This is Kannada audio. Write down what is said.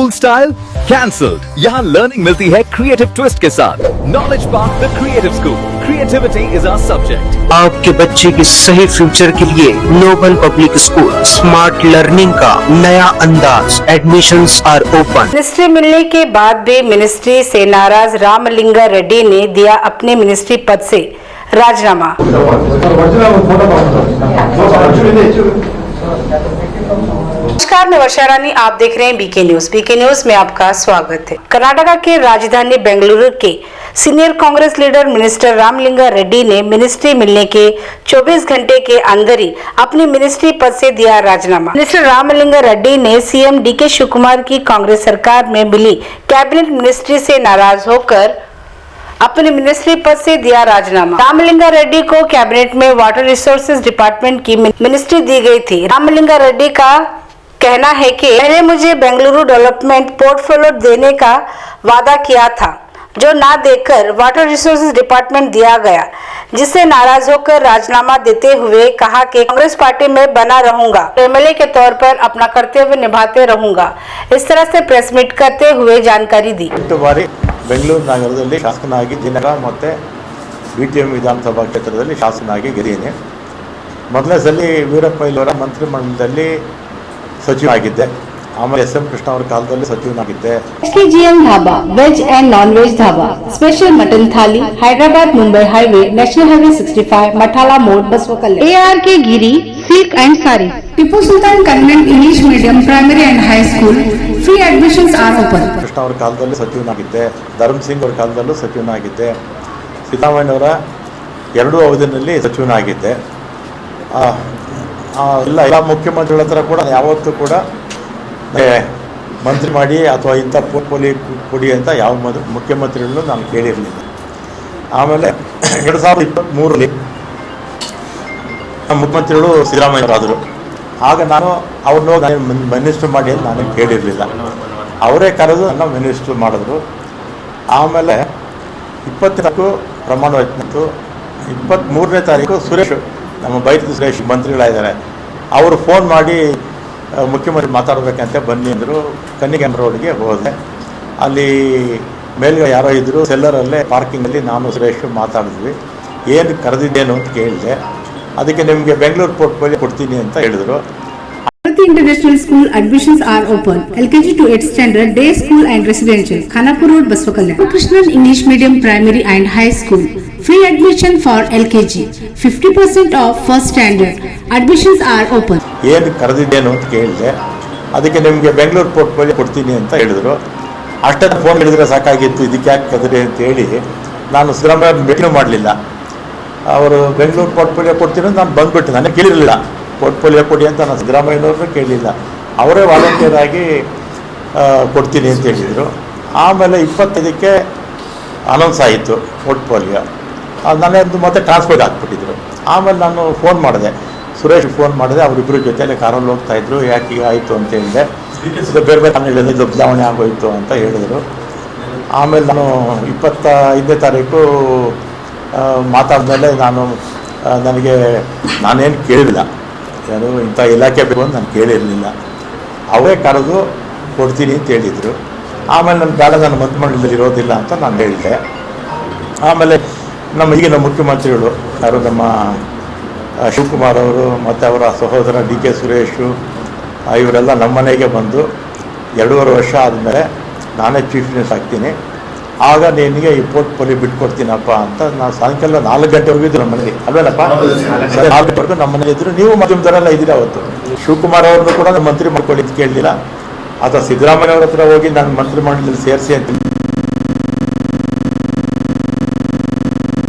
School style cancelled. यहाँ लर्निंग मिलती है क्रिएटिव ट्विस्ट के साथ। Knowledge Park the creative school, creativity is our subject. आपके बच्चे के सही फ्यूचर के लिए Noble Public School smart learning का नया अंदाज। Admissions are open. मिनिस्ट्री मिलने के बाद भी मिनिस्ट्री से नाराज रामलिंगा रेड्डी ने दिया अपने मिनिस्ट्री पद से राजीनामा। नमस्कार, मैं वर्षा रानी, आप देख रहे हैं बीके न्यूज। बीके न्यूज में आपका स्वागत है। कर्नाटका के राजधानी बेंगलुरु के senior Congress leader minister Ramalinga Reddy ने मिनिस्ट्री मिलने के 24 घंटे के अंदर ही अपनी मिनिस्ट्री पद से दिया राजीनामा। मिनिस्टर रामलिंगा रेड्डी ने सीएम डीके शिवकुमार की कांग्रेस सरकार में मिली कैबिनेट मिनिस्ट्री से नाराज होकर अपने मिनिस्ट्री पद से दिया राजीनामा। रामलिंगा रेड्डी को कैबिनेट में वाटर रिसोर्सेज डिपार्टमेंट की मिनिस्ट्री दी गई थी। रामलिंगा रेड्डी का कहना है कि मैंने मुझे बेंगलुरु डेवलपमेंट पोर्टफोलियो देने का वादा किया था, जो ना देकर वाटर रिसोर्सेज डिपार्टमेंट दिया गया, जिससे नाराज होकर राजीनामा देते हुए कहा कि कांग्रेस पार्टी में बना रहूंगा, एमएलए के तौर पर अपना कर्तव्य निभाते रहूंगा। इस तरह से प्रेस मीट करते हुए जानकारी दी। ಬೆಂಗಳೂರು ನಗರದಲ್ಲಿ ಶಾಸಕನಾಗಿ ದಿನಕ ಮತ್ತು BTM ವಿಧಾನಸಭಾ ಕ್ಷೇತ್ರದಲ್ಲಿ ಶಾಸಕನಾಗಿ ಗೆದ್ದಿದ್ದೀನಿ. ಮೊದಲನೇ ಸಲ ವೀರಪ್ಪ ಮೊಯ್ಲಿಯವರ ಮಂತ್ರಿಮಂಡಲದಲ್ಲಿ ಸಚಿವನಾಗಿದ್ದೆ. ಆಮೇಲೆ SM ಕೃಷ್ಣ ಅವರ ಕಾಲದಲ್ಲಿ ಸಚಿವನಾಗಿದ್ದೆ. SKGM dhaba veg and non veg dhaba, special mutton thali, Hyderabad Mumbai highway, national highway 65, Mathala मोड़, Basavakalyan. ARK Giri silk and sari, Tipu Sultan convent English medium primary and high school, free admissions are open. Krishna ಅವರ ಕಾಲದಲ್ಲಿ ಸಚಿವನಾಗಿದ್ದೆ. ಧರ್ಮ್ ಸಿಂಗ್ ಅವರ ಕಾಲದಲ್ಲೂ ಸಚಿವನಾಗಿದ್ದೆ. ಸಿದ್ದರಾಮಯ್ಯನವರ ಎರಡೂ ಅವಧಿಯಲ್ಲಿ ಸಚಿವನಾಗಿದ್ದೆ. ಎಲ್ಲ ಮುಖ್ಯಮಂತ್ರಿಗಳ ಹತ್ರ ಕೂಡ ಯಾವತ್ತೂ ಕೂಡ ಮಂತ್ರಿ ಮಾಡಿ ಅಥವಾ ಇಂಥ ಪೋರ್ಟ್ಫೋಲಿಯೋ ಕೊಡಿ ಅಂತ ಯಾವ ಮುಖ್ಯಮಂತ್ರಿಗಳನ್ನು ನಾನು ಕೇಳಿರಲಿಲ್ಲ. ಆಮೇಲೆ 2023ರಲ್ಲಿ ಮುಖ್ಯಮಂತ್ರಿಗಳು ಸಿದ್ದರಾಮಯ್ಯರಾದರು. ಆಗ ನಾನು ಅವ್ರನ್ನ ಮಿನಿಸ್ಟ್ರು ಮಾಡಿ ಅಂತ ನಾನು ಕೇಳಿರಲಿಲ್ಲ. ಅವರೇ ಕರೆದು ನನ್ನ ಮಿನಿಸ್ಟ್ರು ಮಾಡಿದ್ರು. ಆಮೇಲೆ 24 ಪ್ರಮಾಣ ವಚನ, 23ನೇ ತಾರೀಕು ಸುರೇಶ್, ನಮ್ಮ ಬೈರತಿ ಸುರೇಶ್ ಮಂತ್ರಿಗಳಾಗಿದ್ದಾರೆ, ಅವರು ಫೋನ್ ಮಾಡಿ ಮುಖ್ಯಮಂತ್ರಿ ಮಾತಾಡಬೇಕಂತ ಬನ್ನಿ ಅಂದರು. ಕನ್ನಿಗೆಂದ್ರ ರೋಡ್ಗೆ ಹೋದೆ. ಅಲ್ಲಿ ಮೇಲ್ಗಡೆ ಯಾರೋ ಇದ್ದರು, ಸೆಲ್ಲರಲ್ಲೇ ಪಾರ್ಕಿಂಗಲ್ಲಿ ನಾನು ಸುರೇಶ್ ಮಾತಾಡಿದ್ವಿ. ಏನು ಕರೆದಿದ್ದೇನು ಅಂತ ಕೇಳಿದೆ. ಅದಕ್ಕೆ ನಿಮಗೆ ಬೆಂಗಳೂರು ಪೋರ್ಟ್ಫೋಲಿಯೋ ಕೊಡ್ತೀನಿ ಅಂತ ಹೇಳಿದರು. International School admissions are open. LKG to 8th standard, day school and residential, Khanapur Road, Baswakalle. Krishnan English Medium Primary and High School, free admission for LKG, 50% off first standard. Admissions are open. ಏನು ಕರೆದಿದ್ದೇನು ಅಂತ ಕೇಳಿದೆ. ಅದಕ್ಕೆ ನಿಮಗೆ ಬೆಂಗಳೂರು ಪೋರ್ಟ್ಫೋಲಿಯೋ ಕೊಡ್ತೀನಿ ಅಂತ ಹೇಳಿದರು. ಅಷ್ಟೇ ಫೋನ್ ಹೇಳಿದರೆ ಸಾಕಾಗಿತ್ತು, ಇದಕ್ಕೆ ಯಾಕೆ ಕರೆದ್ರಿ ಅಂತ ಹೇಳಿ ನಾನು ಸಿದ್ದರಾಮಯ್ಯ ಭೇಟಿನೂ ಮಾಡಲಿಲ್ಲ. ಅವರು ಬೆಂಗಳೂರು ಪೋರ್ಟ್ಫೋಲಿಯೋ ಕೊಡ್ತೀನಿ ಅಂತ ನಾನು ಬಂದುಬಿಟ್ಟು, ನನಗೆ ಕೇಳಿರಲಿಲ್ಲ ಪೋರ್ಟ್ಫೋಲಿಯೋ ಕೊಡಿ ಅಂತ. ನಾನು ಸಿದ್ದರಾಮಯ್ಯನವ್ರನ್ನೂ ಕೇಳಲಿಲ್ಲ. ಅವರೇ ವಾಲಂಟಿಯರ್ ಆಗಿ ಕೊಡ್ತೀನಿ ಅಂತ ಹೇಳಿದರು. ಆಮೇಲೆ 25ಕ್ಕೆ ಅನೌನ್ಸ್ ಆಯಿತು ಪೋರ್ಟ್ಫೋಲಿಯೋ. ನನ್ನದು ಮತ್ತೆ ಟ್ರಾನ್ಸ್ಫರ್ ಹಾಕ್ಬಿಟ್ಟಿದ್ರು. ಆಮೇಲೆ ನಾನು ಫೋನ್ ಮಾಡಿದೆ, ಸುರೇಶ್ ಫೋನ್ ಮಾಡಿದೆ. ಅವರಿಬ್ಬರ ಜೊತೆಯಲ್ಲಿ ಕಾರಲ್ಲಿ ಹೋಗ್ತಾಯಿದ್ರು. ಯಾಕೆ ಈಗ ಆಯಿತು ಅಂತ ಹೇಳಿದೆ. ಬೇರೆ ಬೇರೆ ನಾನು ಹೇಳಿದೆ, ಬದಲಾವಣೆ ಆಗೋಯಿತು ಅಂತ ಹೇಳಿದರು. ಆಮೇಲೆ ನಾನು 25ನೇ ತಾರೀಕು ಮಾತಾಡಿದ್ಮೇಲೆ ನಾನೇನು ಕೇಳಿಲ್ಲ, ಏನು ಇಂಥ ಇಲಾಖೆ ಬೇಕು ಅಂತ ನಾನು ಕೇಳಿರಲಿಲ್ಲ. ಅವರೇ ಕರೆದು ಕೊಡ್ತೀನಿ ಅಂತ ಹೇಳಿದರು. ಆಮೇಲೆ ನನ್ನ ಬೇಡ, ನನ್ನ ಮಂತ್ರಿಮಂಡಲದಲ್ಲಿ ಇರೋದಿಲ್ಲ ಅಂತ ನಾನು ಹೇಳಿದೆ. ಆಮೇಲೆ ಈಗಿನ ಮುಖ್ಯಮಂತ್ರಿಗಳು ಯಾರು, ನಮ್ಮ ಶಿವಕುಮಾರ್ ಅವರು ಮತ್ತು ಅವರ ಸಹೋದರ DK ಸುರೇಶು, ಇವರೆಲ್ಲ ನಮ್ಮ ಮನೆಗೆ ಬಂದು 2.5 ವರ್ಷ ಆದಮೇಲೆ ನಾನೇ ಚೀಫ್ ಮಿನಿಸ್ಟರ್ ಆಗ್ತೀನಿ, ಆಗ ನಿನಗೆ ಈ ಪೋರ್ಟ್ಫೋಲಿಯೋ ಬಿಟ್ಕೊಡ್ತೀನಪ್ಪ ಅಂತ. ನಾನು ಸಾಯಂಕಾಲ 4 ಗಂಟೆವರೆಗೂ ಇದ್ರು ನಮ್ಮ ಮನೆಗೆ, ಅಲ್ವೇನಪ್ಪ? 4 ಗಂಟೆವರೆಗೂ ನಮ್ಮ ಮನೆ ಇದ್ದರು. ನೀವು ಮಾಧ್ಯಮದವರೆಲ್ಲ ಇದ್ದೀರಿ. ಅವತ್ತು ಶಿವಕುಮಾರ್ ಅವ್ರದ್ದು ಕೂಡ ಮಂತ್ರಿ ಮಾಡ್ಕೊಳ್ಳಿ ಅಂತ ಕೇಳಲಿಲ್ಲ, ಅಥವಾ ಸಿದ್ದರಾಮಯ್ಯ ಅವ್ರ ಹತ್ರ ಹೋಗಿ ನಾನು ಮಂತ್ರಿ ಮಂಡಲದಲ್ಲಿ ಸೇರಿಸಿ ಅಂತ